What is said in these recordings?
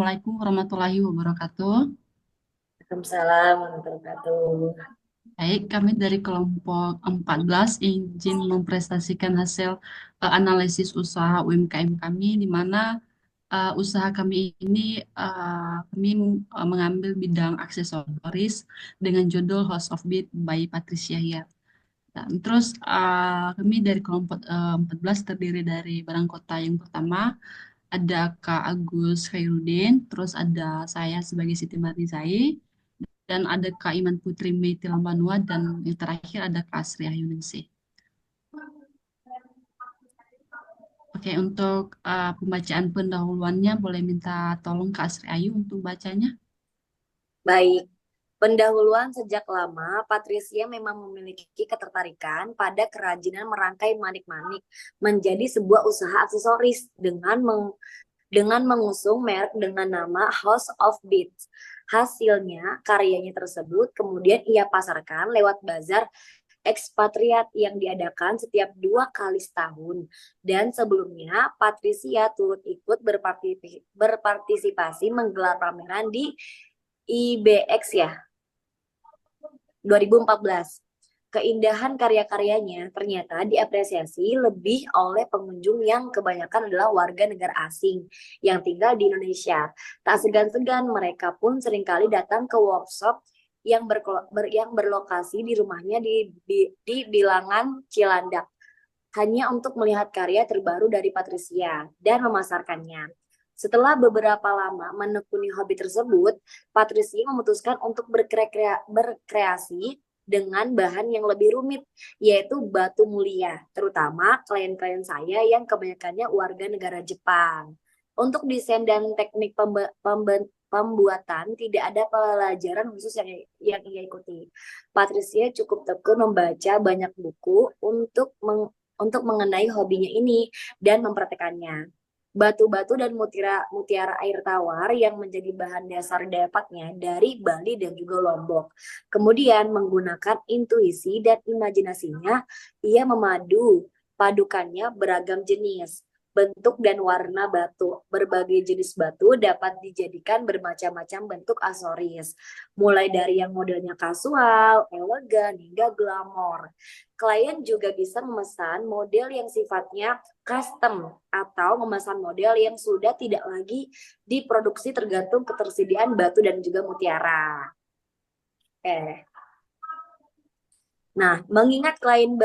Assalamualaikum warahmatullahi wabarakatuh. Waalaikumsalam warahmatullahi wabarakatuh. Baik, kami dari kelompok 14 izin mempresentasikan hasil analisis usaha UMKM kami, di mana usaha kami ini kami mengambil bidang aksesoris dengan judul House of Beat by Patricia Hia. Dan terus kami dari kelompok 14 terdiri dari barang kota yang pertama, ada Kak Agus Khairuddin, terus ada saya sebagai Siti Marizai, dan ada Kak Iman Putri Mei Tilambanua, dan yang terakhir ada Kak Asri Ayuningsih. Oke, untuk pembacaan pendahuluannya boleh minta tolong Kak Asri Ayu untuk bacanya. Baik, pendahuluan sejak lama, Patricia memang memiliki ketertarikan pada kerajinan merangkai manik-manik menjadi sebuah usaha aksesoris dengan mengusung merek dengan nama House of Beats. Hasilnya, karyanya tersebut kemudian ia pasarkan lewat bazar ekspatriat yang diadakan setiap 2 kali setahun. Dan sebelumnya, Patricia turut ikut berpartisipasi menggelar pameran di IBX ya, 2014. Keindahan karya-karyanya ternyata diapresiasi lebih oleh pengunjung yang kebanyakan adalah warga negara asing yang tinggal di Indonesia. Tak segan-segan mereka pun seringkali datang ke workshop yang berlokasi di rumahnya di Bilangan Cilandak hanya untuk melihat karya terbaru dari Patricia dan memasarkannya. Setelah beberapa lama menekuni hobi tersebut, Patricia memutuskan untuk berkreasi dengan bahan yang lebih rumit, yaitu batu mulia, terutama klien-klien saya yang kebanyakannya warga negara Jepang. Untuk desain dan teknik pembuatan tidak ada pelajaran khusus yang ia ikuti. Patricia cukup tekun membaca banyak buku untuk mengenai hobinya ini dan mempraktekannya. Batu-batu dan mutiara air tawar yang menjadi bahan dasar dapatnya dari Bali dan juga Lombok. Kemudian menggunakan intuisi dan imajinasinya, ia padukannya beragam jenis, bentuk dan warna batu. Berbagai jenis batu dapat dijadikan bermacam-macam bentuk aksesoris, mulai dari yang modelnya kasual, elegan, hingga glamor. Klien juga bisa memesan model yang sifatnya custom atau memesan model yang sudah tidak lagi diproduksi tergantung ketersediaan batu dan juga mutiara. Nah, mengingat klien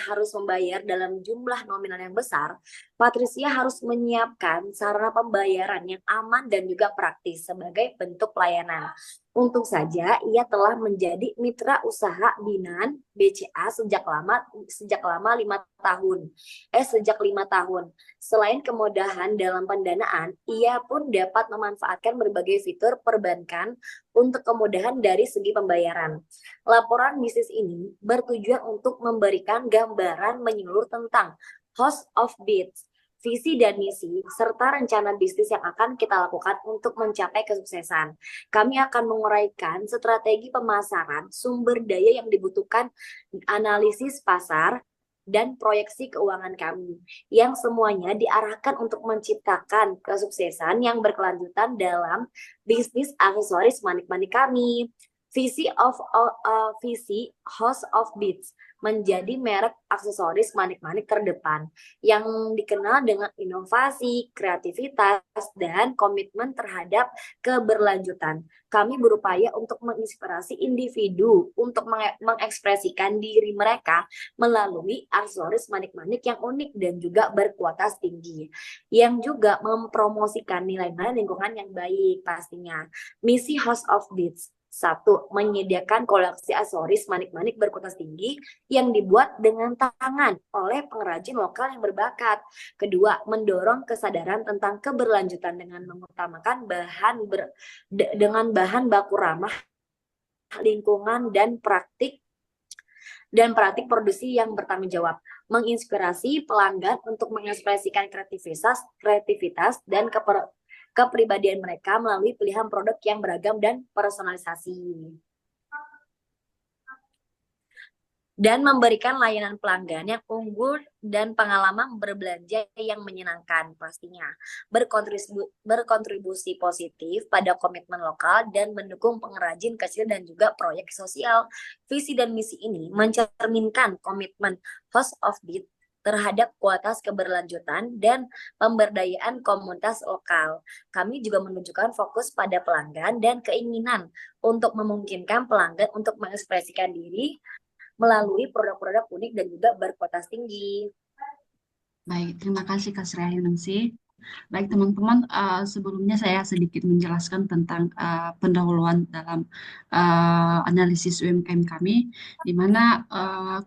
harus membayar dalam jumlah nominal yang besar, Patricia harus menyiapkan sarana pembayaran yang aman dan juga praktis sebagai bentuk pelayanan. Untung saja ia telah menjadi mitra usaha binaan BCA sejak lama 5 tahun. Sejak 5 tahun. Selain kemudahan dalam pendanaan, ia pun dapat memanfaatkan berbagai fitur perbankan untuk kemudahan dari segi pembayaran. Laporan bisnis ini bertujuan untuk memberikan gambaran menyeluruh tentang House of Beats, visi dan misi, serta rencana bisnis yang akan kita lakukan untuk mencapai kesuksesan. Kami akan menguraikan strategi pemasaran, sumber daya yang dibutuhkan, analisis pasar, dan proyeksi keuangan kami, yang semuanya diarahkan untuk menciptakan kesuksesan yang berkelanjutan dalam bisnis aksesoris manik-manik kami. Visi House of Beats menjadi merek aksesoris manik-manik terdepan yang dikenal dengan inovasi, kreativitas, dan komitmen terhadap keberlanjutan. Kami berupaya untuk menginspirasi individu untuk mengekspresikan diri mereka melalui aksesoris manik-manik yang unik dan juga berkualitas tinggi, yang juga mempromosikan nilai-nilai lingkungan yang baik pastinya. Misi House of Beats: satu, menyediakan koleksi aksesoris manik-manik berkualitas tinggi yang dibuat dengan tangan oleh pengrajin lokal yang berbakat. Kedua, mendorong kesadaran tentang keberlanjutan dengan mengutamakan dengan bahan baku ramah lingkungan dan praktik produksi yang bertanggung jawab, menginspirasi pelanggan untuk mengekspresikan kreativitas dan kepribadian mereka melalui pilihan produk yang beragam dan personalisasi. dan memberikan layanan pelanggan yang unggul dan pengalaman berbelanja yang menyenangkan pastinya. Berkontribusi positif pada komitmen lokal dan mendukung pengrajin kecil dan juga proyek sosial. Visi dan misi ini mencerminkan komitmen House of Beat terhadap kualitas keberlanjutan dan pemberdayaan komunitas lokal. Kami juga menunjukkan fokus pada pelanggan dan keinginan untuk memungkinkan pelanggan untuk mengekspresikan diri melalui produk-produk unik dan juga berkualitas tinggi. Baik, terima kasih Kak Sri. Baik teman-teman, sebelumnya saya sedikit menjelaskan tentang pendahuluan dalam analisis UMKM kami, di mana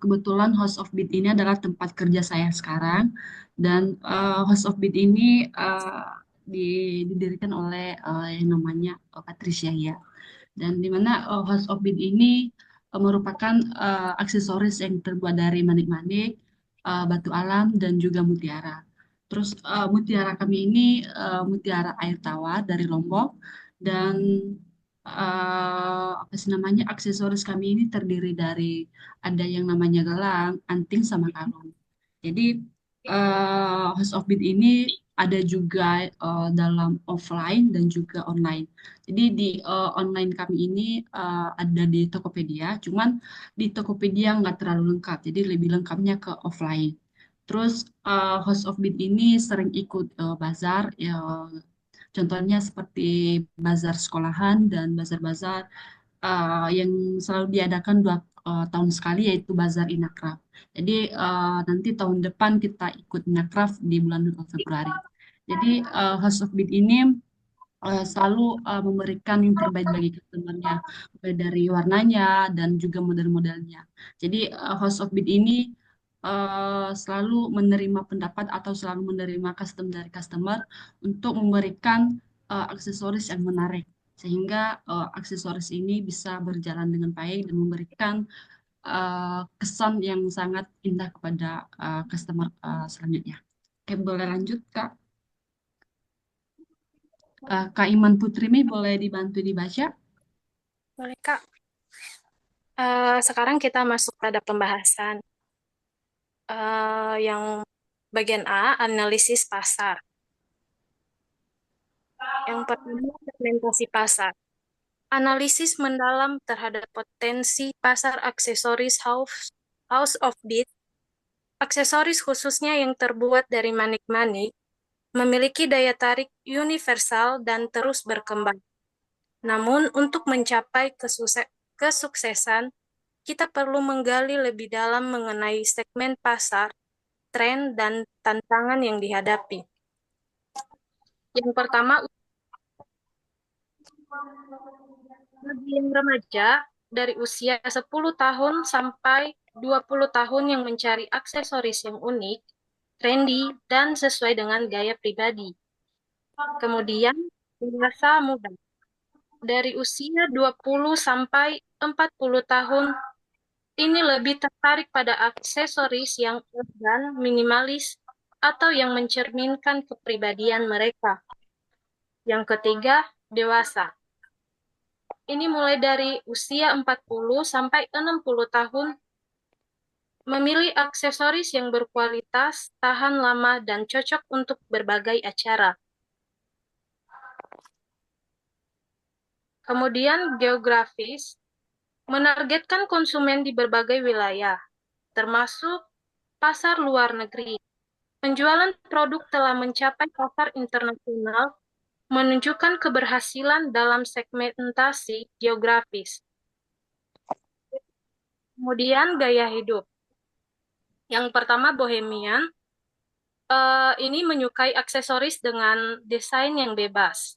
kebetulan House of Beat ini adalah tempat kerja saya sekarang, dan House of Beat ini didirikan oleh yang namanya Patricia ya. Dan di mana House of Beat ini merupakan aksesoris yang terbuat dari manik-manik, batu alam, dan juga mutiara. Terus mutiara kami ini mutiara air tawar dari Lombok, dan apa sih namanya, aksesoris kami ini terdiri dari ada yang namanya gelang, anting, sama kalung. Jadi House of Beat ini ada juga dalam offline dan juga online. Jadi di online kami ini ada di Tokopedia, cuman di Tokopedia nggak terlalu lengkap, jadi lebih lengkapnya ke offline. Terus House of Beat ini sering ikut bazar, ya, contohnya seperti bazar sekolahan dan bazar-bazar yang selalu diadakan 2 tahun sekali, yaitu Bazar Inakraf. Jadi nanti tahun depan kita ikut Inakraf di bulan Februari. Jadi House of Beat ini selalu memberikan yang terbaik bagi customer-nya, mulai dari warnanya dan juga model-modelnya. Jadi House of Beat ini selalu menerima pendapat atau selalu menerima custom dari customer untuk memberikan aksesoris yang menarik, sehingga aksesoris ini bisa berjalan dengan baik dan memberikan kesan yang sangat indah kepada customer selanjutnya. Oke, boleh lanjut, Kak. Kak Iman Putrimi, boleh dibantu dibaca? Boleh, Kak. Sekarang kita masuk pada pembahasan yang bagian A, analisis pasar. Yang pertama, segmentasi pasar. Analisis mendalam terhadap potensi pasar aksesoris House of Beat. Aksesoris khususnya yang terbuat dari manik-manik memiliki daya tarik universal dan terus berkembang. Namun, untuk mencapai kesuksesan, kita perlu menggali lebih dalam mengenai segmen pasar, tren, dan tantangan yang dihadapi. Yang pertama, bagi yang remaja dari usia 10 tahun sampai 20 tahun yang mencari aksesoris yang unik, trendy, dan sesuai dengan gaya pribadi. Kemudian, dewasa muda dari usia 20 sampai 40 tahun ini lebih tertarik pada aksesoris yang elegan, minimalis, atau yang mencerminkan kepribadian mereka. Yang ketiga, dewasa. Ini mulai dari usia 40 sampai 60 tahun, memilih aksesoris yang berkualitas, tahan lama, dan cocok untuk berbagai acara. Kemudian, geografis, menargetkan konsumen di berbagai wilayah, termasuk pasar luar negeri. Penjualan produk telah mencapai pasar internasional, menunjukkan keberhasilan dalam segmentasi geografis. Kemudian gaya hidup. Yang pertama bohemian, ini menyukai aksesoris dengan desain yang bebas.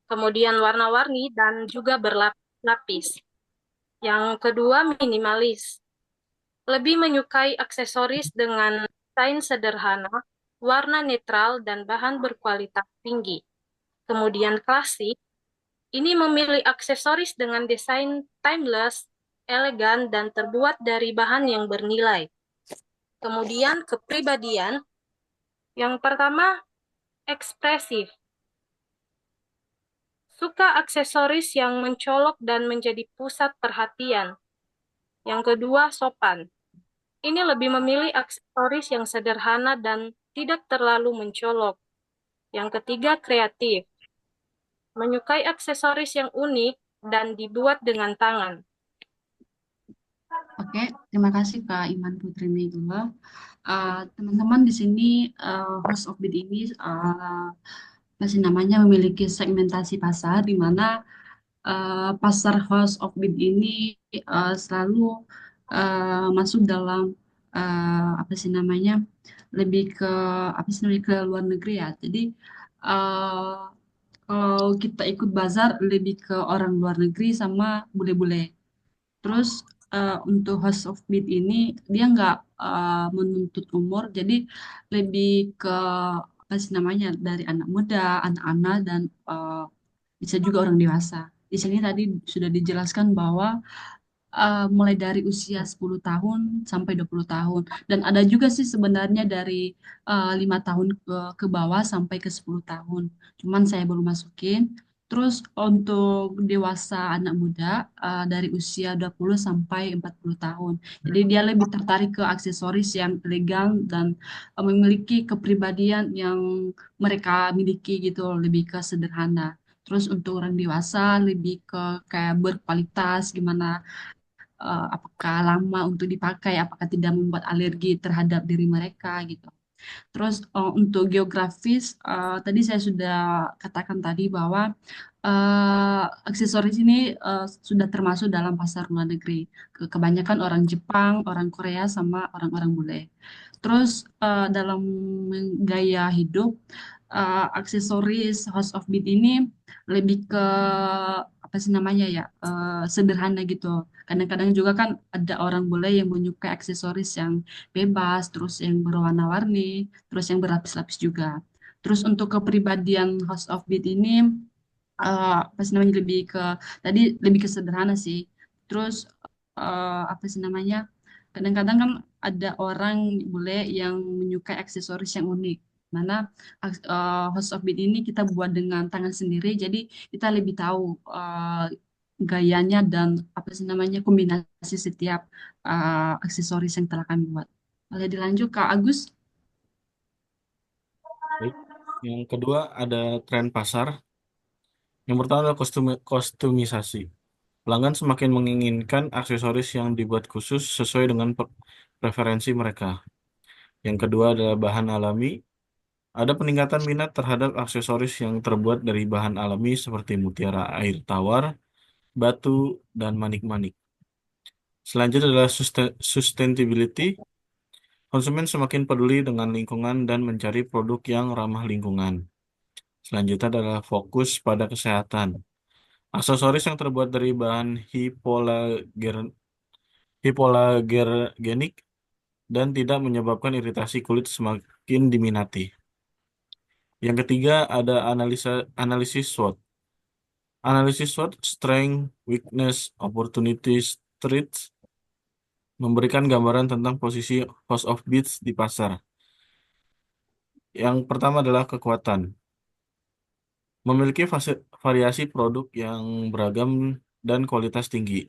Kemudian warna-warni dan juga berlapis. Yang kedua minimalis, lebih menyukai aksesoris dengan desain sederhana, warna netral, dan bahan berkualitas tinggi. Kemudian klasik, ini memilih aksesoris dengan desain timeless, elegan, dan terbuat dari bahan yang bernilai. Kemudian kepribadian, yang pertama ekspresif. Suka aksesoris yang mencolok dan menjadi pusat perhatian. Yang kedua, sopan. Ini lebih memilih aksesoris yang sederhana dan tidak terlalu mencolok. Yang ketiga, kreatif. Menyukai aksesoris yang unik dan dibuat dengan tangan. Oke, terima kasih Kak Iman Putri Megula. Teman-teman di sini host of Bid ini masih namanya memiliki segmentasi pasar di mana pasar house of Bid ini selalu masuk dalam apa sih namanya lebih ke apa sih namanya ke luar negeri ya. Jadi uh, kalau kita ikut bazar lebih ke orang luar negeri sama bule-bule. Terus untuk host of Beat ini dia nggak menuntut umur, jadi lebih ke apa sih namanya dari anak muda, anak-anak dan bisa juga orang dewasa. Di sini tadi sudah dijelaskan bahwa mulai dari usia 10 tahun sampai 20 tahun. Dan ada juga sih sebenarnya dari 5 tahun ke bawah sampai ke 10 tahun. Cuman saya belum masukin. Terus untuk dewasa anak muda dari usia 20 sampai 40 tahun. Jadi dia lebih tertarik ke aksesoris yang elegan dan memiliki kepribadian yang mereka miliki gitu, lebih ke sederhana. Terus untuk orang dewasa lebih ke kayak berkualitas, gimana apakah lama untuk dipakai, apakah tidak membuat alergi terhadap diri mereka gitu. Terus untuk geografis, tadi saya sudah katakan tadi bahwa aksesoris ini sudah termasuk dalam pasar luar negeri. Kebanyakan orang Jepang, orang Korea, sama orang-orang bule. Terus dalam gaya hidup, aksesoris House of Beat ini lebih ke apa sih namanya ya sederhana gitu. Kadang-kadang juga kan ada orang bule yang menyukai aksesoris yang bebas, terus yang berwarna-warni, terus yang berlapis-lapis juga. Terus untuk kepribadian House of Beat ini apa sih namanya lebih ke tadi lebih ke sederhana sih. Terus apa sih namanya? Kadang-kadang kan ada orang bule yang menyukai aksesoris yang unik. Mana House of Beat ini kita buat dengan tangan sendiri, jadi kita lebih tahu gayanya dan apa sih namanya kombinasi setiap aksesoris yang telah kami buat. Boleh dilanjut Kak Agus? Baik. Yang kedua ada tren pasar. Yang pertama adalah kostumisasi. Pelanggan semakin menginginkan aksesoris yang dibuat khusus sesuai dengan preferensi mereka. Yang kedua adalah bahan alami. Ada peningkatan minat terhadap aksesoris yang terbuat dari bahan alami seperti mutiara air tawar, batu, dan manik-manik. Selanjutnya adalah sustainability. Konsumen semakin peduli dengan lingkungan dan mencari produk yang ramah lingkungan. Selanjutnya adalah fokus pada kesehatan. Aksesoris yang terbuat dari bahan hipoalergenik dan tidak menyebabkan iritasi kulit semakin diminati. Yang ketiga ada analisis SWOT. Analisis SWOT, strength, weakness, opportunities, threats, memberikan gambaran tentang posisi House of Beats di pasar. Yang pertama adalah kekuatan. Memiliki variasi produk yang beragam dan kualitas tinggi.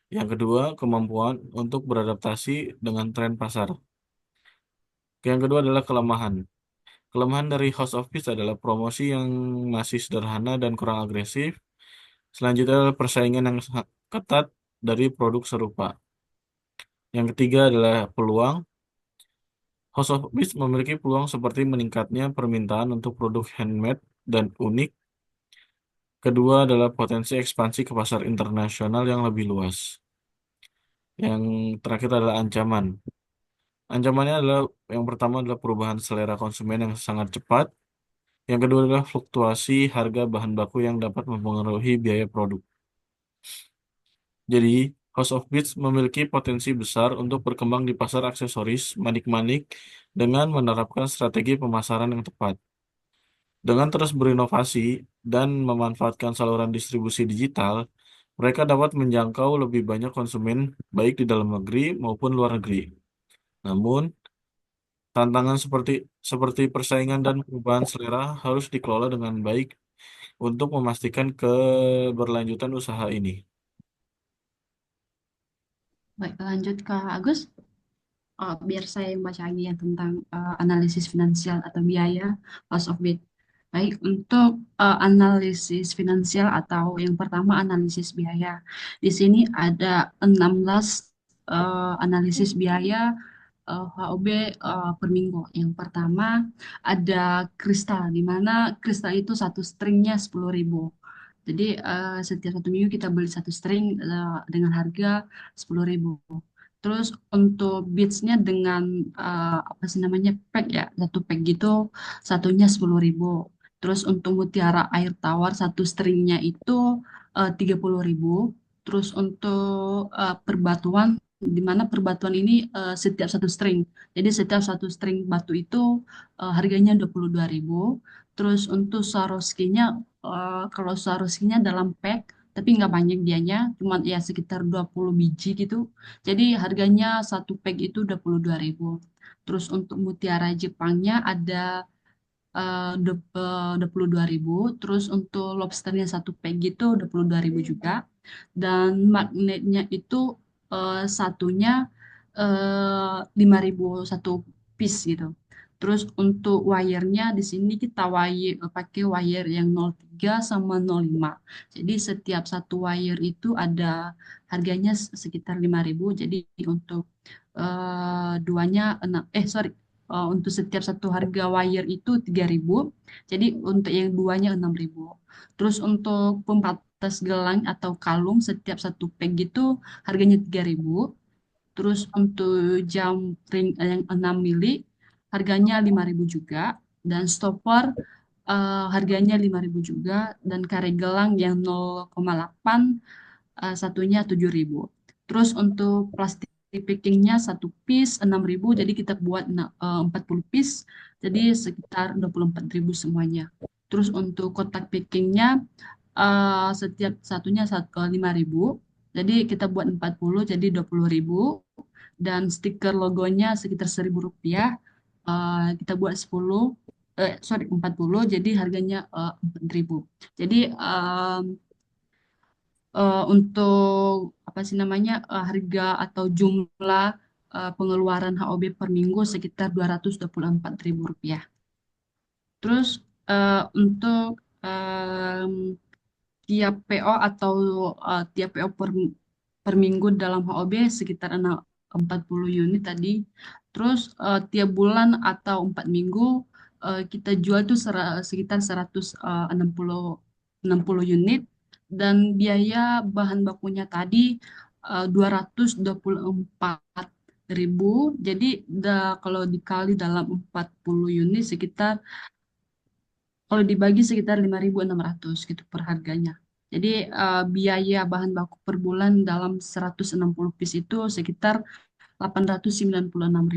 Yang kedua, kemampuan untuk beradaptasi dengan tren pasar. Yang kedua adalah kelemahan. Kelemahan dari House of Peace adalah promosi yang masih sederhana dan kurang agresif. Selanjutnya adalah persaingan yang sangat ketat dari produk serupa. Yang ketiga adalah peluang. House of Peace memiliki peluang seperti meningkatnya permintaan untuk produk handmade dan unik. Kedua adalah potensi ekspansi ke pasar internasional yang lebih luas. Yang terakhir adalah ancaman. Ancamannya adalah yang pertama adalah perubahan selera konsumen yang sangat cepat. Yang kedua adalah fluktuasi harga bahan baku yang dapat mempengaruhi biaya produk. Jadi, House of Beats memiliki potensi besar untuk berkembang di pasar aksesoris manik-manik dengan menerapkan strategi pemasaran yang tepat. Dengan terus berinovasi dan memanfaatkan saluran distribusi digital, mereka dapat menjangkau lebih banyak konsumen baik di dalam negeri maupun luar negeri. Namun, tantangan seperti persaingan dan perubahan selera harus dikelola dengan baik untuk memastikan keberlanjutan usaha ini. Baik, lanjut ke Agus. Biar saya yang baca lagi ya tentang analisis finansial atau biaya cost of bid. Baik, untuk analisis finansial atau yang pertama analisis biaya. Di sini ada 16 analisis biaya HOB per minggu. Yang pertama ada kristal, di mana kristal itu satu stringnya 10.000. Jadi setiap satu minggu kita beli satu string dengan harga 10.000. Terus untuk beadsnya dengan apa sih namanya pack ya, satu pack gitu satunya 10.000. Terus untuk mutiara air tawar satu stringnya itu 30.000. Terus untuk perbatuan, di mana perbatuan ini setiap satu string. Jadi setiap satu string batu itu harganya 22.000. Terus untuk Swarovski-nya, kalau Swarovski-nya dalam pack, tapi nggak banyak dianya, cuma ya sekitar 20 biji gitu. Jadi harganya satu pack itu 22.000. Terus untuk mutiara Jepangnya ada 22.000. Terus untuk lobsternya satu pack gitu 22.000 juga. Dan magnetnya itu satunya 5.000 satu piece gitu. Terus untuk wire-nya di sini kita pakai wire yang 03 sama 05. Jadi setiap satu wire itu ada harganya sekitar 5.000. Jadi untuk duanya sorry, untuk setiap satu harga wire itu 3.000. Jadi untuk yang duanya 6.000. Terus untuk pembatas gelang atau kalung setiap satu peg itu harganya 3.000. Terus untuk jam ring yang 6 mili harganya 5.000 juga. Dan stopper harganya 5.000 juga. Dan kare gelang yang 0,8 satunya 7.000. Terus untuk plastik packingnya satu piece 6.000, jadi kita buat 40 piece, jadi sekitar 24.000 semuanya. Terus untuk kotak packingnya setiap satunya 5.000, jadi kita buat 40, jadi 20.000. Dan stiker logonya sekitar 1.000 rupiah. Kita buat 40, jadi harganya 4.000. Jadi untuk apa sih namanya harga atau jumlah pengeluaran HOB per minggu sekitar 224.000 rupiah. Terus untuk tiap PO atau tiap PO per minggu dalam HOB sekitar 40 unit tadi. Terus tiap bulan atau 4 minggu kita jual tuh sekitar 160 unit, dan biaya bahan bakunya tadi 224.000. Jadi kalau dikali dalam 40 unit sekitar, kalau dibagi sekitar 5.600 gitu per harganya. Jadi biaya bahan baku per bulan dalam 160 piece itu sekitar 896.000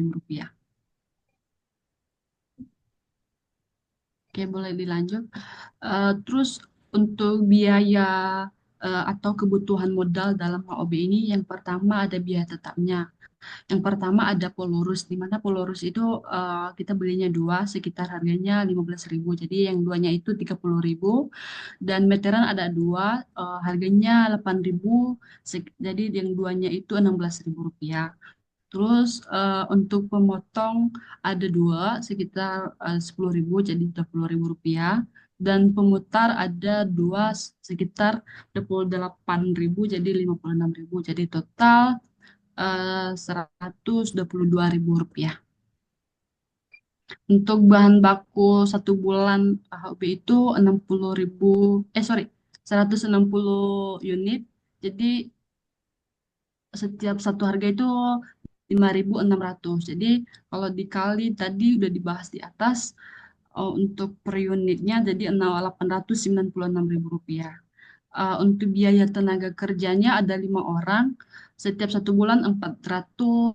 rupiah. Oke, boleh dilanjut. Terus untuk biaya atau kebutuhan modal dalam HOB ini, yang pertama ada biaya tetapnya. Yang pertama ada Polurus, di mana Polurus itu kita belinya dua, sekitar harganya 15.000. Jadi yang duanya itu 30.000. Dan meteran ada dua, harganya 8.000. Jadi yang duanya itu 16.000 rupiah. Terus untuk pemotong ada dua, sekitar 10.000, jadi 20.000 rupiah. Dan pemutar ada dua, sekitar 28.000, jadi 56.000. Jadi total 122.000 rupiah. Untuk bahan baku satu bulan HB itu 60.000, sorry, 160 unit. Jadi setiap satu harga itu 5.600. Jadi kalau dikali tadi udah dibahas di atas, untuk per unitnya jadi 896.000 rupiah. Untuk biaya tenaga kerjanya ada 5 orang, setiap satu bulan 400,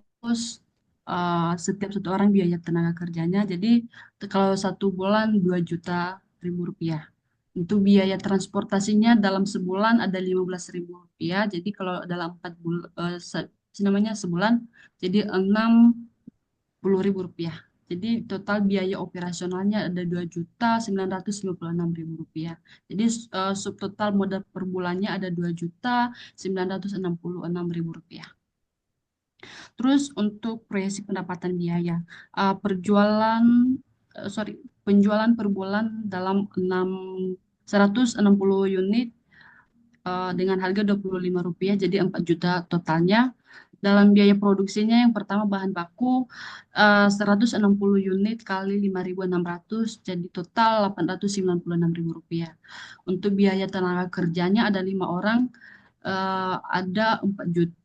setiap satu orang biaya tenaga kerjanya. Jadi kalau satu bulan 2.000.000 rupiah. Untuk biaya transportasinya dalam sebulan ada 15.000 rupiah. Jadi kalau dalam 4 bulan, namanya sebulan, jadi 60.000 rupiah. Jadi total biaya operasionalnya ada 2.956.000 rupiah. Jadi subtotal modal per bulannya ada 2.966.000 rupiah. Terus untuk proyeksi pendapatan biaya, perjualan, sorry, penjualan per bulan dalam 160 unit dengan harga Rp25, jadi 4 juta totalnya. Dalam biaya produksinya yang pertama bahan baku 160 unit kali 5.600 jadi total Rp896.000. Untuk biaya tenaga kerjanya ada 5 orang, ada 4 juta,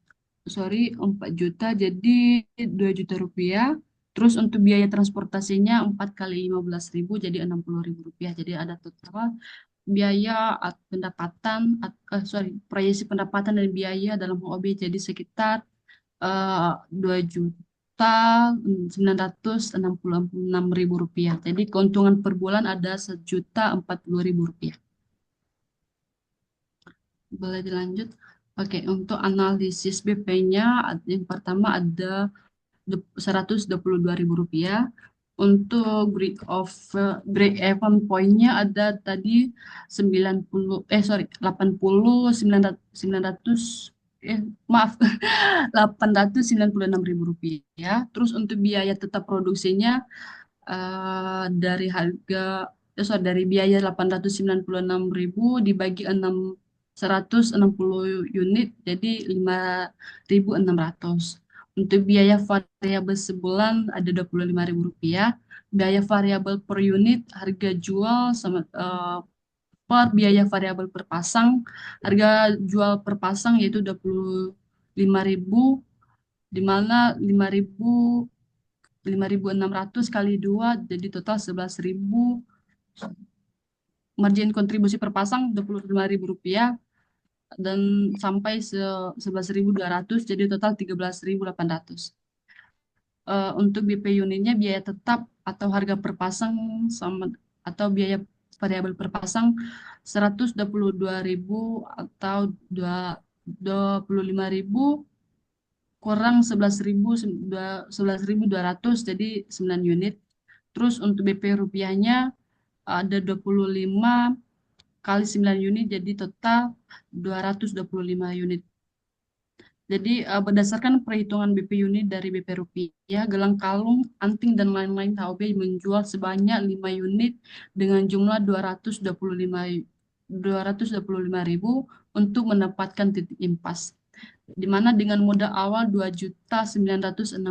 sorry, 4 juta jadi Rp2 juta. Terus untuk biaya transportasinya 4 kali 15.000 jadi Rp60.000. Jadi ada total biaya proyeksi pendapatan dan biaya dalam HOB jadi sekitar 2.966.000 rupiah. Jadi keuntungan per bulan ada Rp1.040.000. Boleh dilanjut? Oke, untuk analisis BP-nya yang pertama ada Rp122.000. Untuk break even point-nya ada tadi 900 maaf, Rp896.000. Terus untuk biaya tetap produksinya dari dari biaya 896.000 dibagi 160 unit jadi 5.600. Untuk biaya variabel sebulan ada Rp25.000. Biaya variabel per unit harga jual sama per biaya variabel per pasang. Harga jual per pasang yaitu 25.000, di mana 5.600 kali 2 jadi total 11.000. Margin kontribusi per pasang Rp25.000 dan sampai 11.200 jadi total 13.800. Untuk BP unitnya biaya tetap atau harga per pasang sama atau biaya variabel per pasang 122.000 atau 25.000 kurang 11.200 jadi 9 unit. Terus untuk BP rupiahnya ada 25 kali 9 unit jadi total 225 unit. Jadi berdasarkan perhitungan BP unit dari BP rupiah, gelang kalung, anting, dan lain-lain HOB menjual sebanyak 5 unit dengan jumlah 225.000 untuk mendapatkan titik impas. Di mana dengan modal awal 2.960.000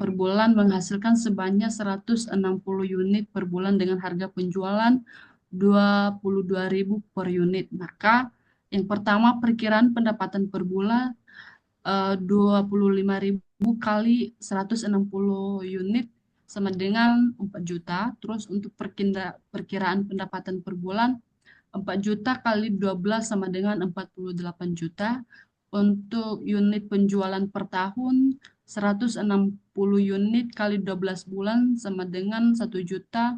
per bulan menghasilkan sebanyak 160 unit per bulan dengan harga penjualan 22.000 per unit. Maka yang pertama perkiraan pendapatan per bulan 25.000 kali 160 unit sama dengan 4 juta. Terus untuk perkiraan pendapatan per bulan 4 juta kali 12 sama dengan 48 juta. Untuk unit penjualan per tahun 160 unit kali 12 bulan sama dengan 1.920 unit.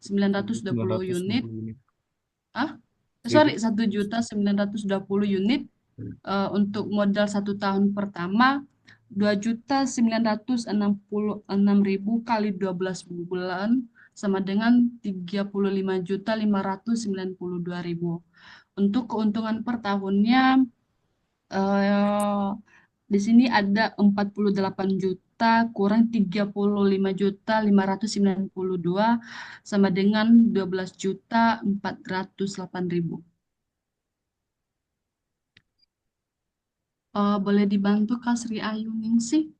960 unit. Sorry, 1.920 unit. Untuk modal 1 tahun pertama 2.966.000 kali 12 bulan sama dengan 35.592.000. Untuk keuntungan per tahunnya di sini ada 48 juta kurang 35.592 sama dengan 12.408.000. Boleh dibantu Kak Sri Ayuningsih?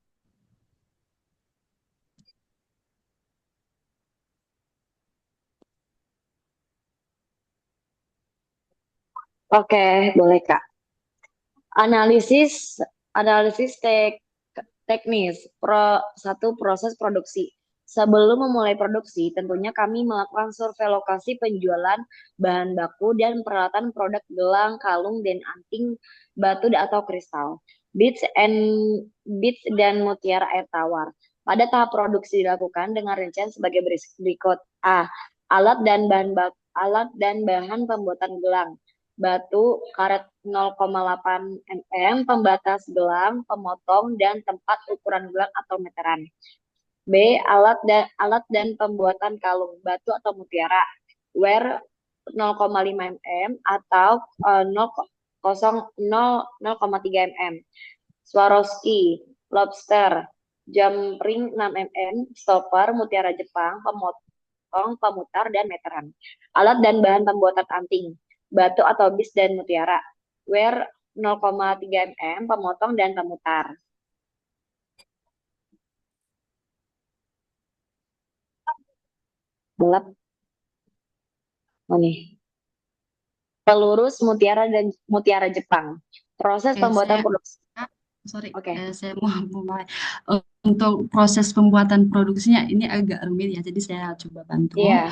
Oke, boleh Kak. Analisis analisis teknis satu proses produksi. Sebelum memulai produksi, tentunya kami melakukan survei lokasi penjualan bahan baku dan peralatan produk gelang, kalung, dan anting batu atau kristal, beads dan mutiara air tawar. Pada tahap produksi dilakukan dengan rincian sebagai berikut: A. Alat dan bahan pembuatan gelang: batu, karet 0,8 mm, pembatas gelang, pemotong, dan tempat ukuran gelang atau meteran. B. Alat dan pembuatan kalung: batu atau mutiara, wire 0,5 mm atau 0,3 mm. Swarovski, lobster, jam ring 6 mm, stopper, mutiara Jepang, pemotong, pemutar, dan meteran. Alat dan bahan pembuatan anting, batu atau bis dan mutiara. Wear 0,3 mm, pemotong dan pemutar. Gelap. Oh nih. Pelurus mutiara dan mutiara Jepang. Proses Oke, pembuatan produksi. ah, sorry, Oke. saya mau mulai. Untuk proses pembuatan produksinya ini agak rumit ya, jadi saya coba bantu. Iya.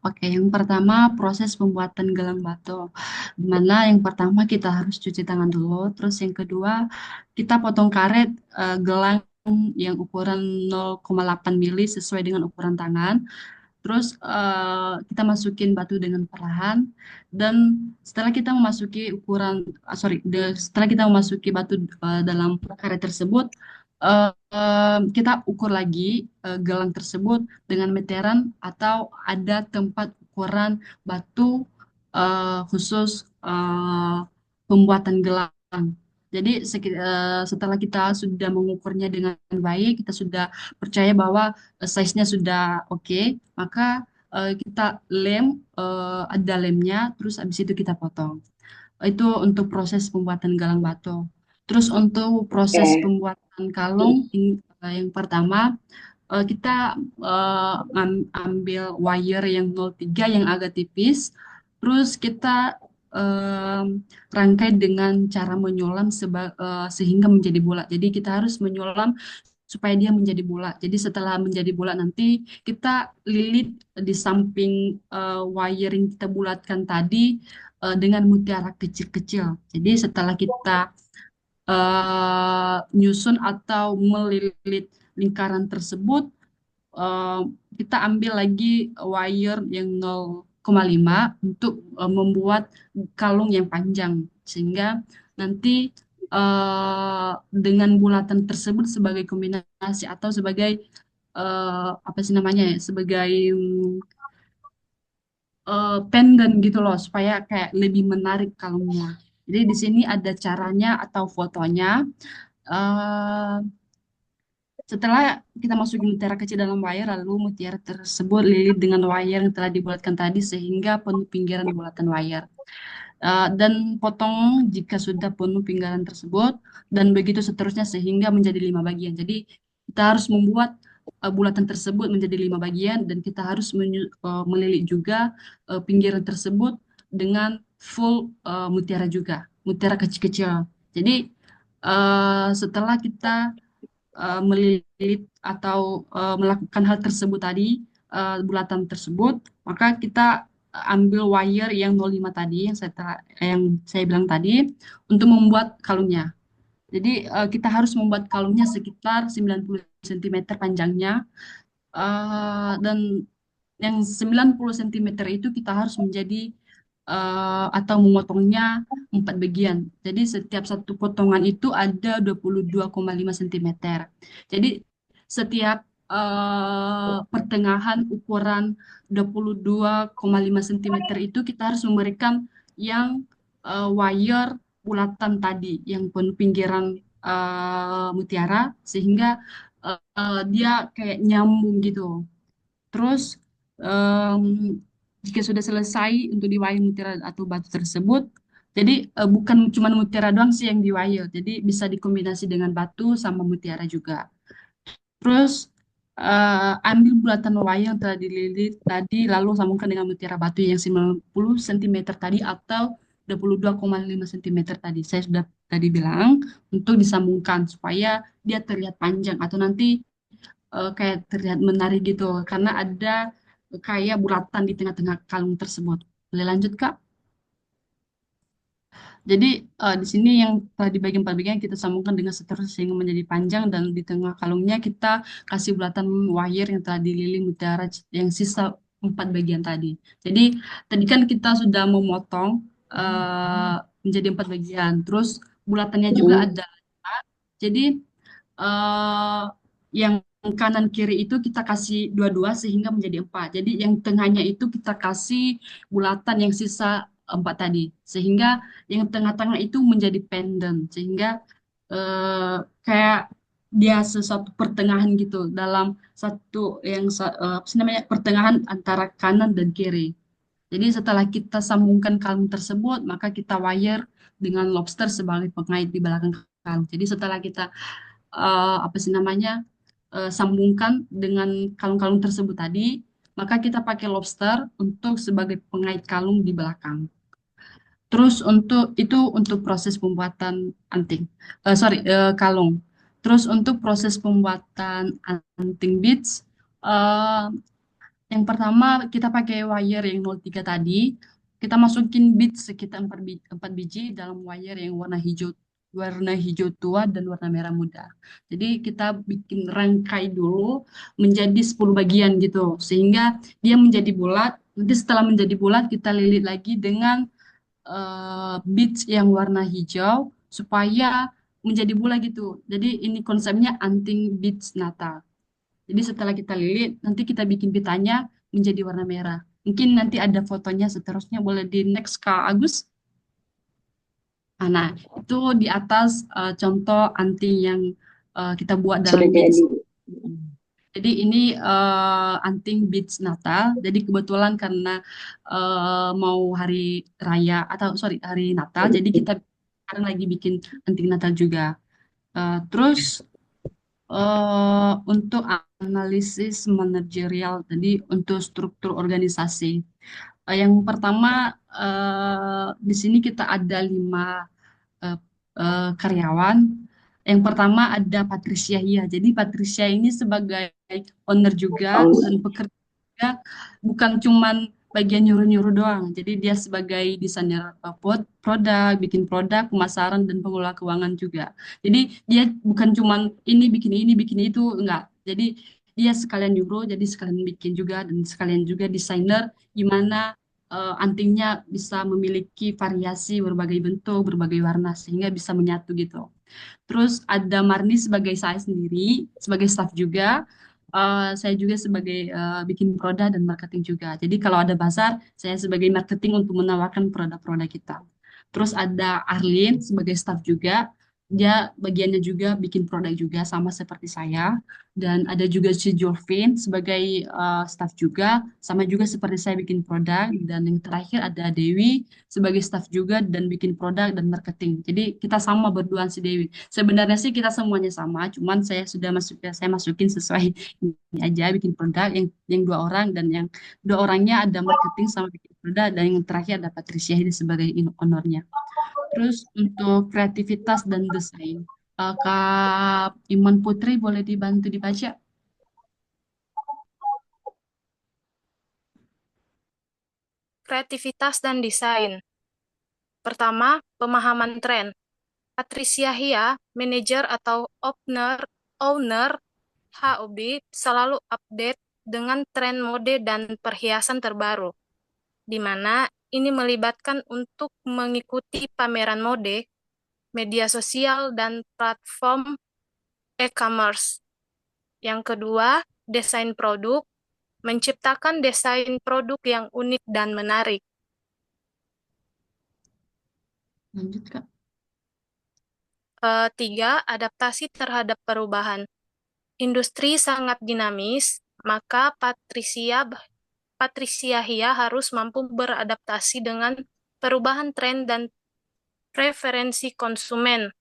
Oke, yang pertama proses pembuatan gelang batu. Dimana yang pertama kita harus cuci tangan dulu, terus yang kedua kita potong karet gelang yang ukuran 0,8 mili sesuai dengan ukuran tangan. Terus kita masukin batu dengan perlahan dan setelah kita memasuki setelah kita memasuki batu dalam karet tersebut, kita ukur lagi gelang tersebut dengan meteran atau ada tempat ukuran batu khusus pembuatan gelang. Jadi setelah kita sudah mengukurnya dengan baik, kita sudah percaya bahwa size-nya sudah oke, maka kita ada lemnya, terus habis itu kita potong. Itu untuk proses pembuatan galang batu. Terus untuk proses Oke. pembuatan kalung, ini, yang pertama kita ambil wire yang 0,3 yang agak tipis, terus kita rangkai dengan cara menyulam sehingga menjadi bulat. Jadi kita harus menyulam supaya dia menjadi bulat. Jadi setelah menjadi bulat nanti kita lilit di samping wire yang kita bulatkan tadi dengan mutiara kecil-kecil. Jadi setelah kita nyusun atau melilit lingkaran tersebut, eh, kita ambil lagi wire yang 0,5 untuk membuat kalung yang panjang sehingga nanti dengan bulatan tersebut sebagai kombinasi atau sebagai apa sih namanya ya sebagai pendant gitu loh supaya kayak lebih menarik kalungnya. Jadi di sini ada caranya atau fotonya. Eh, Setelah kita masukin mutiara kecil dalam wire, lalu mutiara tersebut lilit dengan wire yang telah dibulatkan tadi sehingga penuh pinggiran bulatan wire. Dan potong jika sudah penuh pinggiran tersebut dan begitu seterusnya sehingga menjadi 5 bagian. Jadi kita harus membuat bulatan tersebut menjadi 5 bagian dan kita harus melilit juga pinggiran tersebut dengan full mutiara juga, mutiara kecil-kecil. Jadi setelah kita melilit atau melakukan hal tersebut tadi, bulatan tersebut, maka kita ambil wire yang 0,5 tadi yang saya bilang tadi untuk membuat kalungnya. Jadi kita harus membuat kalungnya sekitar 90 cm panjangnya dan yang 90 cm itu kita harus menjadi atau memotongnya 4 bagian. Jadi setiap satu potongan itu ada 22,5 cm. Jadi setiap pertengahan ukuran 22,5 cm itu kita harus memberikan yang wire bulatan tadi, yang penuh pinggiran mutiara, sehingga dia kayak nyambung gitu. Terus em, jika sudah selesai untuk diwayang mutiara atau batu tersebut, jadi bukan cuma mutiara doang sih yang diwayang, jadi bisa dikombinasi dengan batu sama mutiara juga. Terus ambil bulatan wayang yang telah dililit tadi, lalu sambungkan dengan mutiara batu yang 90 cm tadi atau 22,5 cm tadi. Saya sudah tadi bilang untuk disambungkan supaya dia terlihat panjang atau nanti kayak terlihat menarik gitu karena ada kayak bulatan di tengah-tengah kalung tersebut. Boleh lanjut, Kak? Jadi di sini yang telah dibagi 4 bagian kita sambungkan dengan seterusnya sehingga menjadi panjang dan di tengah kalungnya kita kasih bulatan wire yang telah dililit mutiara yang sisa 4 bagian tadi. Jadi tadi kan kita sudah memotong menjadi 4 bagian. Terus bulatannya juga Mm. ada. Jadi eh yang kanan kiri itu kita kasih dua-dua sehingga menjadi 4. Jadi yang tengahnya itu kita kasih bulatan yang sisa 4 tadi. Sehingga yang tengah-tengah itu menjadi pendant. Sehingga eh, kayak dia sesuatu pertengahan gitu dalam satu apa sih namanya pertengahan antara kanan dan kiri. Jadi setelah kita sambungkan kalung tersebut, maka kita wire dengan lobster sebagai pengait di belakang kalung. Jadi setelah kita apa sih namanya sambungkan dengan kalung-kalung tersebut tadi, maka kita pakai lobster untuk sebagai pengait kalung di belakang. Terus untuk proses pembuatan anting, kalung. Terus untuk proses pembuatan anting beads, eh, yang pertama kita pakai wire yang 03 tadi, kita masukin beads sekitar 4 biji dalam wire yang warna hijau tua dan warna merah muda. Jadi kita bikin rangkai dulu menjadi 10 bagian gitu, sehingga dia menjadi bulat. Nanti setelah menjadi bulat kita lilit lagi dengan beads yang warna hijau supaya menjadi bola gitu. Jadi ini konsepnya anting beads Natal. Jadi setelah kita lilit, nanti kita bikin pitanya menjadi warna merah. Mungkin nanti ada fotonya seterusnya, boleh di next Kak Agus. Nah, itu di atas contoh anting yang kita buat dalam Sudah beads. jadi. Jadi ini anting beads Natal. Jadi kebetulan karena mau hari raya atau sorry hari Natal, jadi kita sekarang lagi bikin anting Natal juga. Terus untuk analisis manajerial, tadi untuk struktur organisasi. Yang pertama di sini kita ada 5 eh, karyawan. Yang pertama ada Patricia Hia. Jadi Patricia ini sebagai owner juga dan pekerja juga, bukan cuman bagian nyuruh-nyuruh doang. Jadi dia sebagai desainer produk, bikin produk, pemasaran dan pengelola keuangan juga. Jadi dia bukan cuman ini, bikin itu, enggak. Jadi dia sekalian nyuruh, jadi sekalian bikin juga dan sekalian juga desainer gimana antingnya bisa memiliki variasi berbagai bentuk, berbagai warna sehingga bisa menyatu gitu. Terus ada Marni sebagai saya sendiri, sebagai staff juga. Saya juga sebagai bikin produk dan marketing juga. Jadi kalau ada bazar, saya sebagai marketing untuk menawarkan produk-produk kita. Terus ada Arlene sebagai staff juga. Dia bagiannya juga bikin produk juga sama seperti saya. Dan ada juga si Jovin sebagai staff juga, sama juga seperti saya bikin produk. Dan yang terakhir ada Dewi sebagai staff juga dan bikin produk dan marketing. Jadi kita sama berdua si Dewi. Sebenarnya sih kita semuanya sama, cuman saya masukin sesuai ini aja bikin produk yang 2 orang dan yang 2 orangnya ada marketing sama bikin produk dan yang terakhir ada Patricia ini sebagai ownernya. Terus untuk kreativitas dan desain, Kak Iman Putri boleh dibantu dibaca? Kreativitas dan desain. Pertama, pemahaman tren. Patricia Hia, manajer atau owner HOB, selalu update dengan tren mode dan perhiasan terbaru, di mana ini melibatkan untuk mengikuti pameran mode, media sosial, dan platform e-commerce. Yang kedua, desain produk, menciptakan desain produk yang unik dan menarik. Lanjut, Kak. Tiga, adaptasi terhadap perubahan. Industri sangat dinamis, maka Patricia Hia harus mampu beradaptasi dengan perubahan tren dan preferensi konsumen.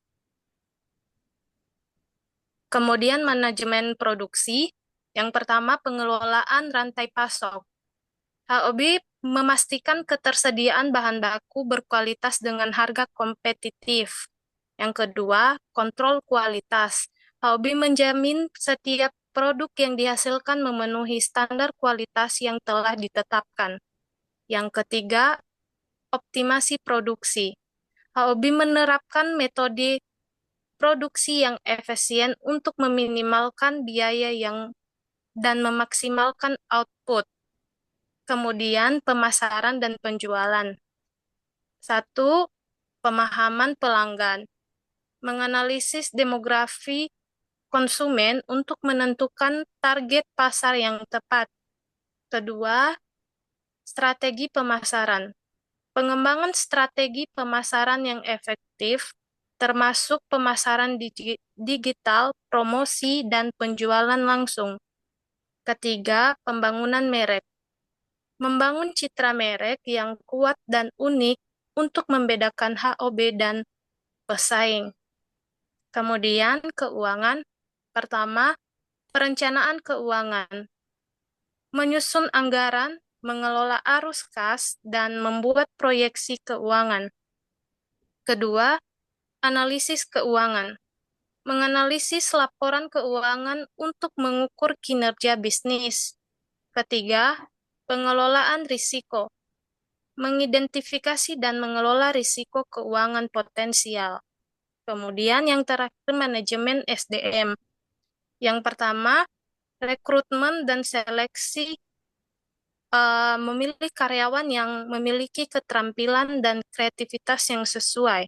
Kemudian manajemen produksi. Yang pertama, pengelolaan rantai pasok. HOB memastikan ketersediaan bahan baku berkualitas dengan harga kompetitif. Yang kedua, kontrol kualitas. HOB menjamin setiap produk yang dihasilkan memenuhi standar kualitas yang telah ditetapkan. Yang ketiga, optimasi produksi. HOB menerapkan metode produksi yang efisien untuk meminimalkan biaya dan memaksimalkan output. Kemudian pemasaran dan penjualan. Satu, pemahaman pelanggan. Menganalisis demografi konsumen untuk menentukan target pasar yang tepat. Kedua, strategi pemasaran. Pengembangan strategi pemasaran yang efektif termasuk pemasaran digital, promosi, dan penjualan langsung. Ketiga, pembangunan merek. Membangun citra merek yang kuat dan unik untuk membedakan HOB dan pesaing. Kemudian, keuangan. Pertama, perencanaan keuangan. Menyusun anggaran, mengelola arus kas, dan membuat proyeksi keuangan. Kedua, analisis keuangan. Menganalisis laporan keuangan untuk mengukur kinerja bisnis. Ketiga, pengelolaan risiko. Mengidentifikasi dan mengelola risiko keuangan potensial. Kemudian yang terakhir, manajemen SDM. Yang pertama, rekrutmen dan seleksi, memilih karyawan yang memiliki keterampilan dan kreativitas yang sesuai.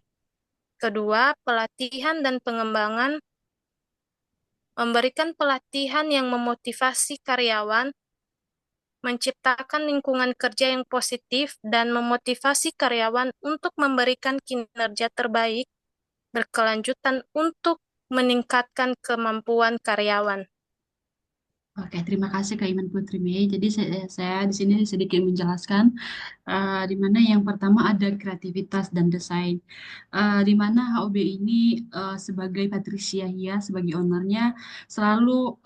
Kedua, pelatihan dan pengembangan, memberikan pelatihan yang memotivasi karyawan, menciptakan lingkungan kerja yang positif, dan memotivasi karyawan untuk memberikan kinerja terbaik berkelanjutan untuk meningkatkan kemampuan karyawan. Oke, terima kasih Kak Iman Putri Mei. Jadi saya di sini sedikit menjelaskan di mana yang pertama ada kreativitas dan desain. Di mana HOB ini sebagai Patricia ya, sebagai ownernya selalu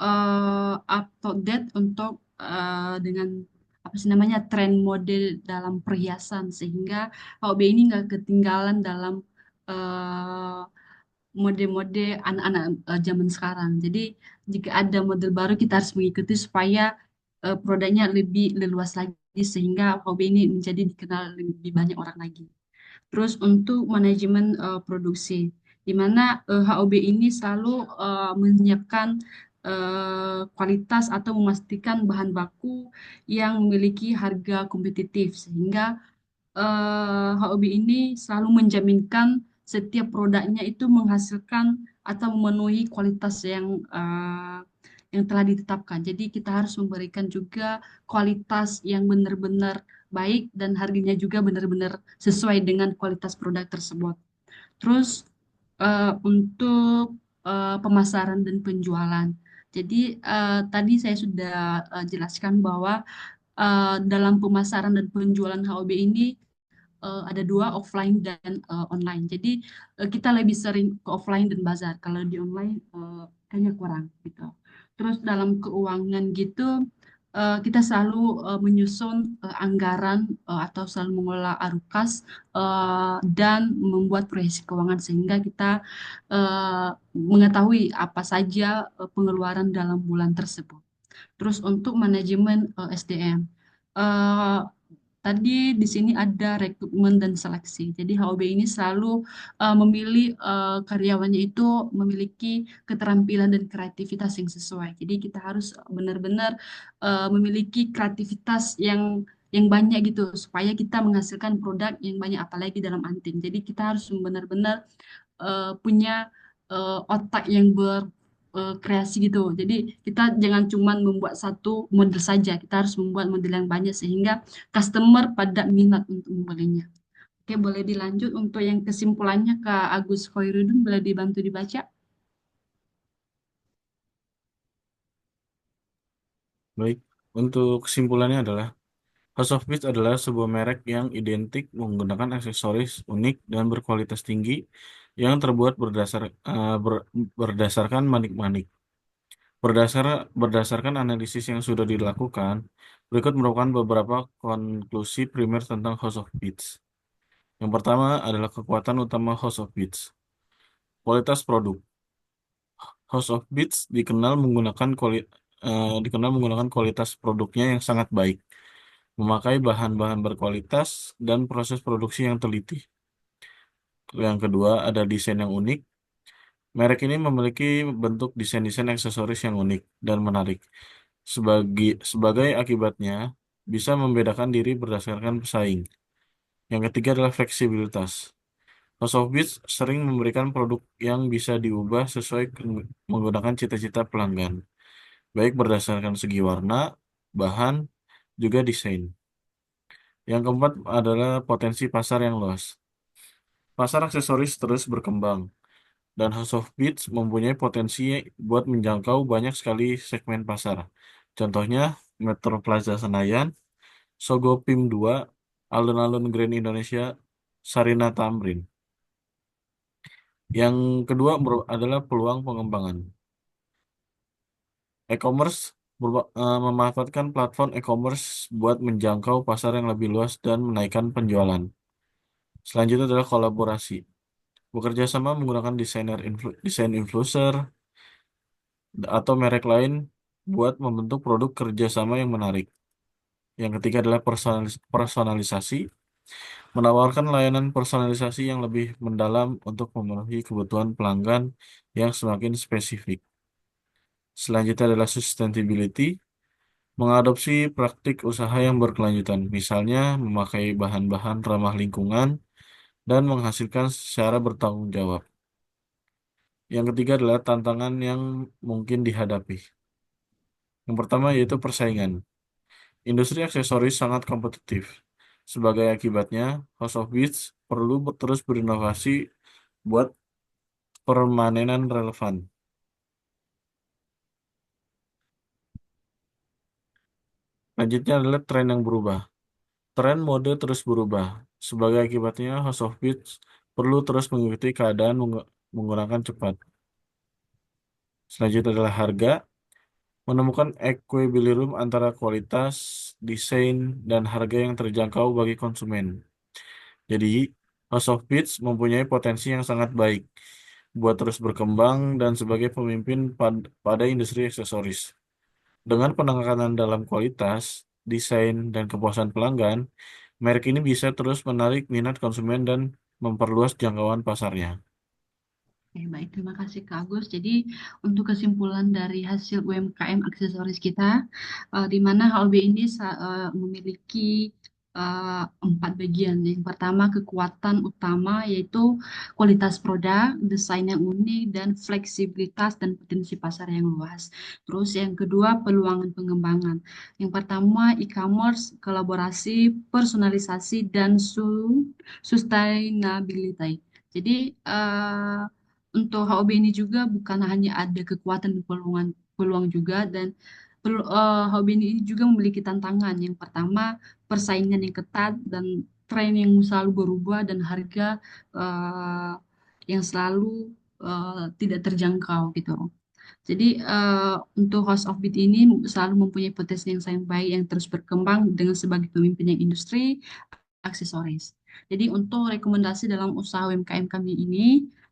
up to date untuk dengan apa sih namanya tren mode dalam perhiasan sehingga HOB ini nggak ketinggalan dalam eh, mode-mode anak-anak zaman sekarang. Jadi jika ada model baru kita harus mengikuti supaya produknya lebih leluas lagi sehingga hobi ini menjadi dikenal lebih banyak orang lagi. Terus untuk manajemen produksi, di mana HOB ini selalu menyiapkan kualitas atau memastikan bahan baku yang memiliki harga kompetitif sehingga HOB ini selalu menjaminkan setiap produknya itu menghasilkan atau memenuhi kualitas yang telah ditetapkan. Jadi kita harus memberikan juga kualitas yang benar-benar baik dan harganya juga benar-benar sesuai dengan kualitas produk tersebut. Terus untuk pemasaran dan penjualan. Jadi tadi saya sudah jelaskan bahwa dalam pemasaran dan penjualan HOB ini ada dua, offline dan online. Jadi kita lebih sering ke offline dan bazar. Kalau di online kayaknya kurang gitu. Terus dalam keuangan gitu kita selalu menyusun anggaran atau selalu mengelola arukas dan membuat proyeksi keuangan sehingga kita mengetahui apa saja pengeluaran dalam bulan tersebut. Terus untuk manajemen SDM. eh, Tadi di sini ada rekrutmen dan seleksi. Jadi HOB ini selalu memilih karyawannya itu memiliki keterampilan dan kreativitas yang sesuai. Jadi kita harus benar-benar memiliki kreativitas yang banyak gitu supaya kita menghasilkan produk yang banyak apalagi dalam anting. Jadi kita harus benar-benar punya otak yang berkreasi gitu. Jadi kita jangan cuma membuat satu model saja, kita harus membuat model yang banyak sehingga customer pada minat untuk membelinya. Oke, boleh dilanjut untuk yang kesimpulannya Kak Agus Khoirudin, boleh dibantu dibaca? Baik, untuk kesimpulannya adalah House of Beats adalah sebuah merek yang identik menggunakan aksesoris unik dan berkualitas tinggi yang terbuat berdasarkan manik-manik. Berdasarkan analisis yang sudah dilakukan, berikut merupakan beberapa konklusi primer tentang House of Beats. Yang pertama adalah kekuatan utama House of Beats. Kualitas produk. House of Beats dikenal menggunakan kualitas produknya yang sangat baik, memakai bahan-bahan berkualitas dan proses produksi yang teliti. Yang kedua ada desain yang unik. Merek ini memiliki bentuk desain-desain aksesoris yang unik dan menarik. Sebagai akibatnya, bisa membedakan diri berdasarkan pesaing. Yang ketiga adalah fleksibilitas. House of Beats sering memberikan produk yang bisa diubah sesuai menggunakan cita-cita pelanggan, baik berdasarkan segi warna, bahan, juga desain. Yang keempat adalah potensi pasar yang luas. Pasar aksesoris terus berkembang, dan House of Beats mempunyai potensi buat menjangkau banyak sekali segmen pasar. Contohnya Metro Plaza Senayan, Sogo Pim 2, Alun-Alun Grand Indonesia, Sarina Tamrin. Yang kedua adalah peluang pengembangan. E-commerce memanfaatkan platform e-commerce buat menjangkau pasar yang lebih luas dan menaikkan penjualan. Selanjutnya adalah kolaborasi. Bekerja sama menggunakan desain influencer atau merek lain buat membentuk produk kerjasama yang menarik. Yang ketiga adalah personalisasi, menawarkan layanan personalisasi yang lebih mendalam untuk memenuhi kebutuhan pelanggan yang semakin spesifik. Selanjutnya adalah sustainability, mengadopsi praktik usaha yang berkelanjutan, misalnya memakai bahan-bahan ramah lingkungan dan menghasilkan secara bertanggung jawab. Yang ketiga adalah tantangan yang mungkin dihadapi. Yang pertama yaitu persaingan. Industri aksesoris sangat kompetitif. Sebagai akibatnya, House of Beats perlu terus berinovasi buat permanenan relevan. Selanjutnya adalah tren yang berubah. Tren mode terus berubah. Sebagai akibatnya, House of Beats perlu terus mengikuti keadaan menggunakan cepat. Selanjutnya adalah harga. Menemukan equilibrium antara kualitas, desain, dan harga yang terjangkau bagi konsumen. Jadi, House of Beats mempunyai potensi yang sangat baik buat terus berkembang dan sebagai pemimpin pada industri aksesoris. Dengan penekanan dalam kualitas, desain, dan kepuasan pelanggan, merek ini bisa terus menarik minat konsumen dan memperluas jangkauan pasarnya. Oke, baik, terima kasih Kak Agus. Jadi untuk kesimpulan dari hasil UMKM aksesoris kita, di mana HLB ini memiliki 4 bagian. Yang pertama kekuatan utama yaitu kualitas produk, desain yang unik, dan fleksibilitas dan potensi pasar yang luas. Terus yang kedua peluang pengembangan. Yang pertama e-commerce, kolaborasi, personalisasi, dan sustainability. Jadi untuk HOB ini juga bukan hanya ada kekuatan dan peluang peluang juga dan HOB ini juga memiliki tantangan. Yang pertama, persaingan yang ketat dan tren yang selalu berubah dan harga eh, yang selalu tidak terjangkau gitu. Jadi untuk House of Beat ini selalu mempunyai potensi yang sangat baik yang terus berkembang dengan sebagai pemimpin yang industri aksesoris. Jadi untuk rekomendasi dalam usaha UMKM kami ini,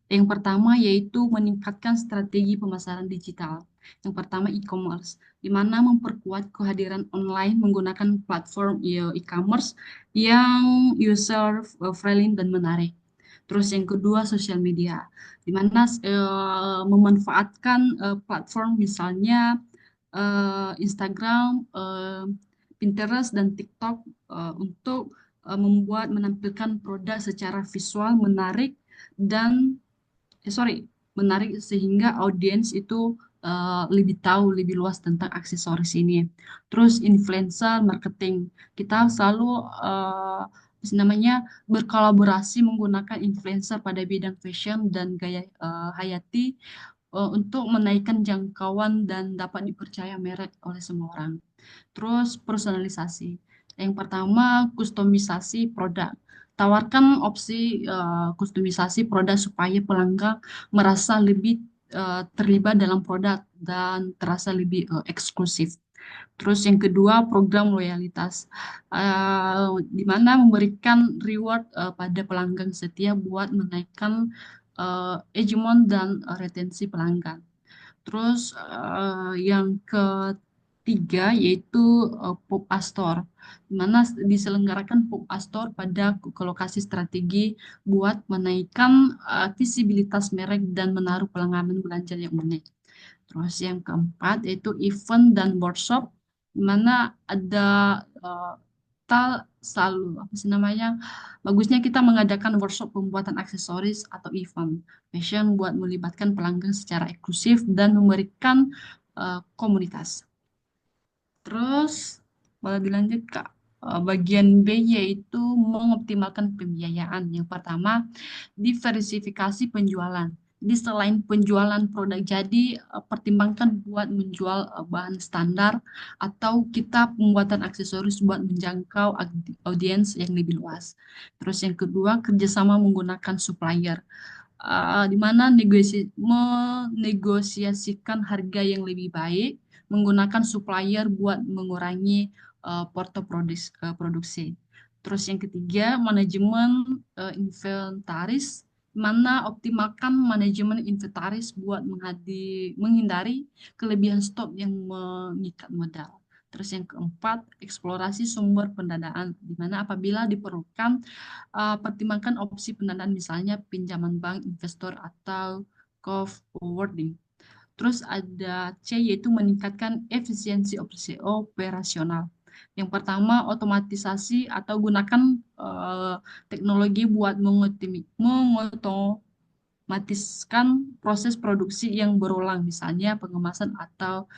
yang pertama yaitu meningkatkan strategi pemasaran digital. Yang pertama e-commerce, di mana memperkuat kehadiran online menggunakan platform e-commerce yang user friendly dan menarik. Terus yang kedua sosial media, di mana memanfaatkan platform misalnya Instagram, Pinterest dan TikTok untuk menampilkan produk secara visual menarik dan menarik sehingga audiens itu lebih tahu lebih luas tentang aksesoris ini. Terus influencer marketing, kita selalu apa sih namanya berkolaborasi menggunakan influencer pada bidang fashion dan gaya hayati untuk menaikkan jangkauan dan dapat dipercaya merek oleh semua orang. Terus personalisasi. Yang pertama, kustomisasi produk. Tawarkan opsi kustomisasi produk supaya pelanggan merasa lebih terlibat dalam produk dan terasa lebih eksklusif. Terus yang kedua, program loyalitas, di mana memberikan reward pada pelanggan setia buat menaikkan hegemon dan retensi pelanggan. Terus yang ketiga yaitu pop-up store, di mana diselenggarakan pop-up store pada lokasi strategi buat menaikkan visibilitas merek dan menaruh pengalaman belanja yang unik. Terus yang keempat yaitu event dan workshop, di mana ada eh, kita selalu apa sih namanya bagusnya kita mengadakan workshop pembuatan aksesoris atau event fashion buat melibatkan pelanggan secara eksklusif dan memberikan komunitas. Terus boleh dilanjut Kak. Bagian B yaitu mengoptimalkan pembiayaan. Yang pertama, diversifikasi penjualan. di selain penjualan produk jadi, pertimbangkan buat menjual bahan standar atau kita pembuatan aksesoris buat menjangkau audiens yang lebih luas. Terus yang kedua, kerjasama menggunakan supplier, di mana menegosiasikan harga yang lebih baik, menggunakan supplier buat mengurangi porto produksi. Terus yang ketiga, manajemen inventaris, mana optimalkan manajemen inventaris buat menghindari kelebihan stok yang mengikat modal. Terus yang keempat, eksplorasi sumber pendanaan, di mana apabila diperlukan, pertimbangkan opsi pendanaan misalnya pinjaman bank, investor, atau co-forwarding. Terus ada C, yaitu meningkatkan efisiensi operasional. Yang pertama, otomatisasi atau gunakan teknologi buat mengotomatiskan proses produksi yang berulang, misalnya pengemasan atau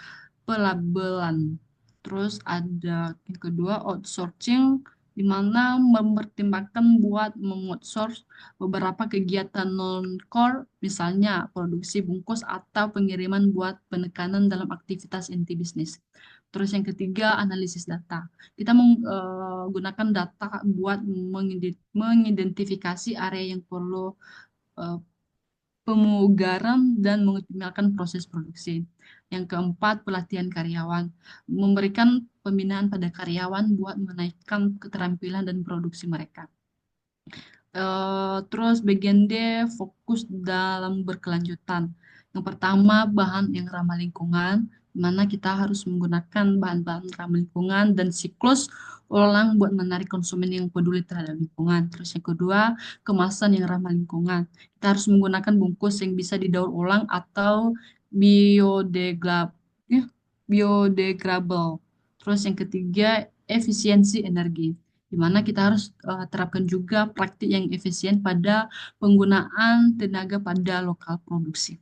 pelabelan. Terus ada yang kedua, outsourcing, di mana mempertimbangkan buat mengoutsource beberapa kegiatan non-core, misalnya produksi bungkus atau pengiriman buat penekanan dalam aktivitas inti bisnis. Terus yang ketiga, analisis data. Kita menggunakan data buat mengidentifikasi area yang perlu eh, pemugaran dan mengoptimalkan proses produksi. Yang keempat, pelatihan karyawan. Memberikan pembinaan pada karyawan buat menaikkan keterampilan dan produksi mereka. Terus bagian D, fokus dalam berkelanjutan. Yang pertama, bahan yang ramah lingkungan, di mana kita harus menggunakan bahan-bahan ramah lingkungan dan siklus ulang buat menarik konsumen yang peduli terhadap lingkungan. Terus yang kedua, kemasan yang ramah lingkungan. Kita harus menggunakan bungkus yang bisa didaur ulang atau biodegradable. biodegradable. Terus yang ketiga, efisiensi energi, di mana kita harus terapkan juga praktik yang efisien pada penggunaan tenaga pada lokal produksi.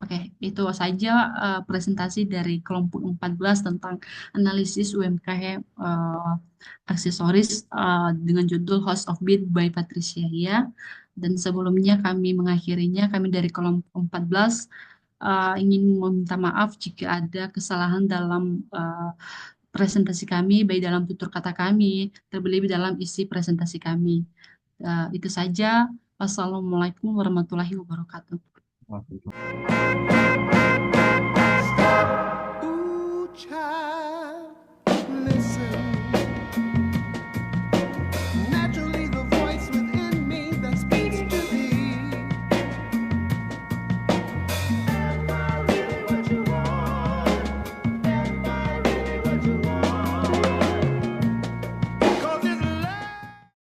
Oke, itu saja presentasi dari kelompok 14 tentang analisis UMKM aksesoris dengan judul House of Beat by Patricia Ria. Dan sebelumnya kami mengakhirinya, kami dari kelompok 14 ingin meminta maaf jika ada kesalahan dalam presentasi kami, baik dalam tutur kata kami, terlebih dalam isi presentasi kami. Itu saja. Wassalamualaikum warahmatullahi wabarakatuh. Wah, Ooh, child.